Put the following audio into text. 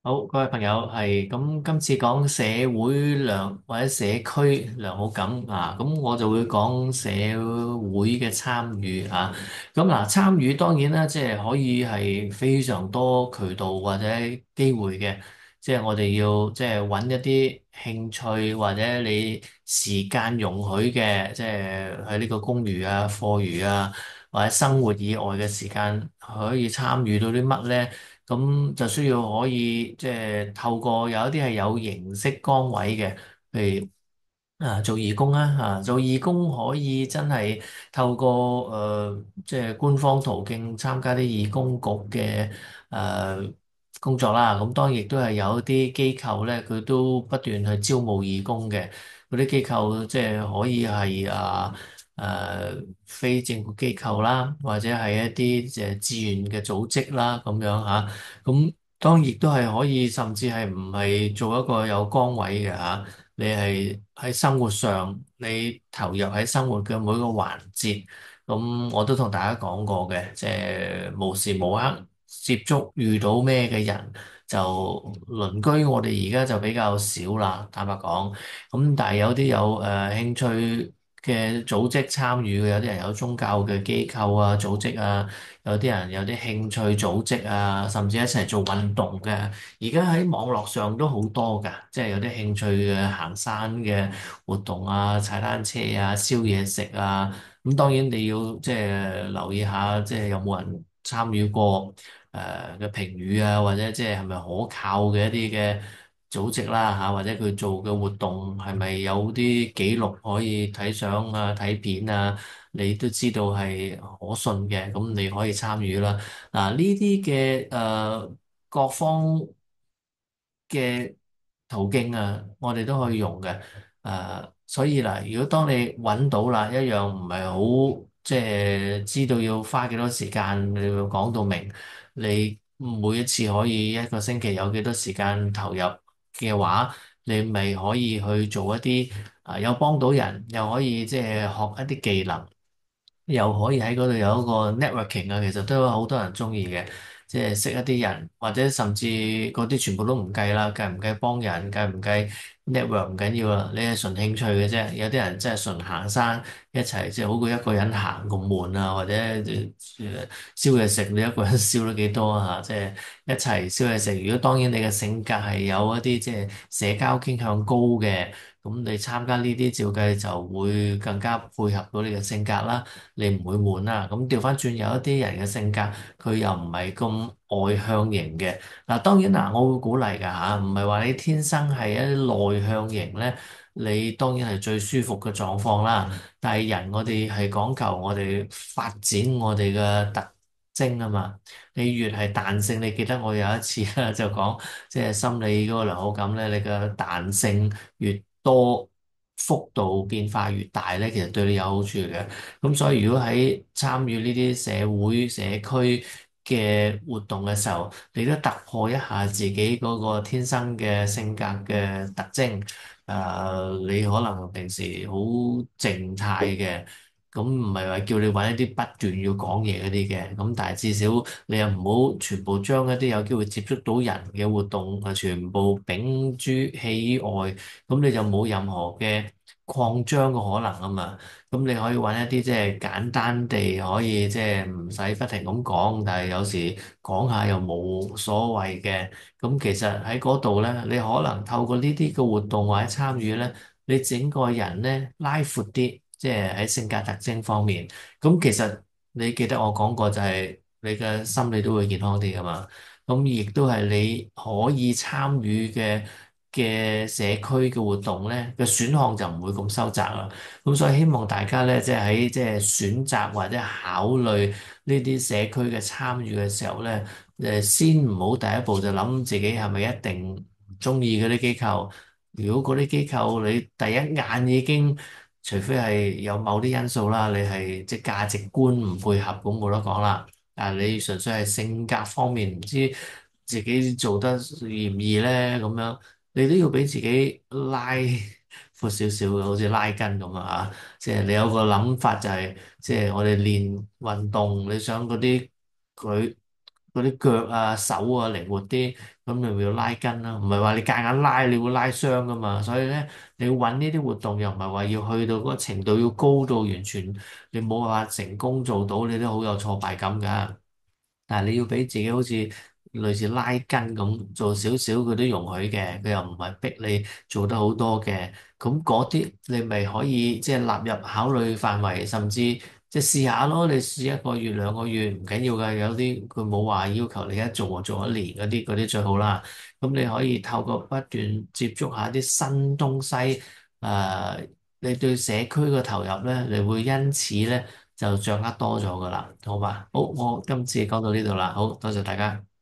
好，各位朋友，係咁，今次講社會或者社區良好感啊，咁我就會講社會嘅參與啊。咁嗱，參與當然啦，即係可以係非常多渠道或者機會嘅，即係我哋要即係揾一啲興趣或者你時間容許嘅，即係喺呢個公餘啊、課餘啊或者生活以外嘅時間，可以參與到啲乜咧？咁就需要可以即係透過有一啲係有形式崗位嘅，譬如做義工做義工可以真係透過即係官方途徑參加啲義工局嘅工作啦。咁當然亦都係有一啲機構咧，佢都不斷去招募義工嘅。嗰啲機構即係可以係非政府機構啦，或者係一啲志願嘅組織啦，咁樣嚇。咁當然亦都係可以，甚至係唔係做一個有崗位嘅嚇。你係喺生活上，你投入喺生活嘅每個環節，咁我都同大家講過嘅，即係無時無刻接觸遇到咩嘅人，就鄰居我哋而家就比較少啦，坦白講。咁但係有啲有興趣嘅組織參與嘅，有啲人有宗教嘅機構啊、組織啊，有啲人有啲興趣組織啊，甚至一齊做運動嘅。而家喺網絡上都好多㗎，即係有啲興趣嘅行山嘅活動啊、踩單車啊、燒嘢食啊。咁當然你要即係留意下，即係有冇人參與過嘅評語啊，或者即係係咪可靠嘅一啲嘅組織啦嚇，或者佢做嘅活動係咪有啲記錄可以睇相啊、睇片啊，你都知道係可信嘅，咁你可以參與啦。嗱，呢啲嘅各方嘅途徑啊，我哋都可以用嘅。所以嗱，如果當你揾到啦，一樣唔係好即係知道要花幾多時間，你要講到明，你每一次可以一個星期有幾多時間投入嘅話，你咪可以去做一啲有幫到人，又可以即係學一啲技能。又可以喺嗰度有一個 networking 啊，其實都有好多人中意嘅，即係識一啲人，或者甚至嗰啲全部都唔計啦，計唔計幫人，計唔計 network 唔緊要啦，你係純興趣嘅啫。有啲人真係純行山一齊，即係好過一個人行咁悶啊，或者燒嘢食，你一個人燒咗幾多啊？即係一齊燒嘢食。如果當然你嘅性格係有一啲即係社交傾向高嘅，咁你參加呢啲照計就會更加配合到你嘅性格啦。你唔會悶啦。咁調翻轉有一啲人嘅性格，佢又唔係咁外向型嘅。嗱，當然嗱，我會鼓勵㗎嚇，唔係話你天生係一啲內向型咧，你當然係最舒服嘅狀況啦。但係人我哋係講求我哋發展我哋嘅特徵啊嘛。你越係彈性，你記得我有一次啦，就講即係心理嗰個良好感咧，你嘅彈性越多，幅度變化越大咧，其實對你有好處嘅。咁所以如果喺參與呢啲社會社區嘅活動嘅時候，你都突破一下自己嗰個天生嘅性格嘅特徵。你可能平時好靜態嘅，咁唔係話叫你揾一啲不斷要講嘢嗰啲嘅，咁但係至少你又唔好全部將一啲有機會接觸到人嘅活動全部摒諸器外，咁你就冇任何嘅擴張嘅可能啊嘛。咁你可以揾一啲即係簡單地可以即係唔使不停咁講，但係有時講下又冇所謂嘅。咁其實喺嗰度咧，你可能透過呢啲嘅活動或者參與咧，你整個人咧拉闊啲，即係喺性格特徵方面。咁其實你記得我講過就係你嘅心理都會健康啲噶嘛。咁亦都係你可以參與嘅社區嘅活動咧，嘅選項就唔會咁收窄啦。咁所以希望大家咧，即係喺即係選擇或者考慮呢啲社區嘅參與嘅時候咧，先唔好第一步就諗自己係咪一定唔中意嗰啲機構。如果嗰啲機構你第一眼已經，除非係有某啲因素啦，你係即係價值觀唔配合，咁冇得講啦。但係你純粹係性格方面唔知自己做得易唔易咧，咁樣你都要俾自己拉闊少少嘅，好似拉筋咁啊！即係你有個諗法就係，即係我哋練運動，你想嗰啲舉嗰啲腳啊手啊靈活啲，咁你咪要拉筋啦。唔係話你夾硬拉，你會拉傷噶嘛。所以咧，你要揾呢啲活動又唔係話要去到嗰個程度要高到完全你冇辦法成功做到，你都好有挫敗感㗎。但係你要俾自己好似類似拉筋咁做少少，佢都容許嘅，佢又唔係逼你做得好多嘅。咁嗰啲你咪可以即係納入考慮範圍，甚至即係試下咯。你試1個月2個月唔緊要㗎，有啲佢冇話要求你一做就做1年嗰啲最好啦。咁你可以透過不斷接觸下啲新東西，你對社區嘅投入咧，你會因此咧，就掌握多咗噶啦，好嘛？好，我今次講到呢度啦，好多謝大家。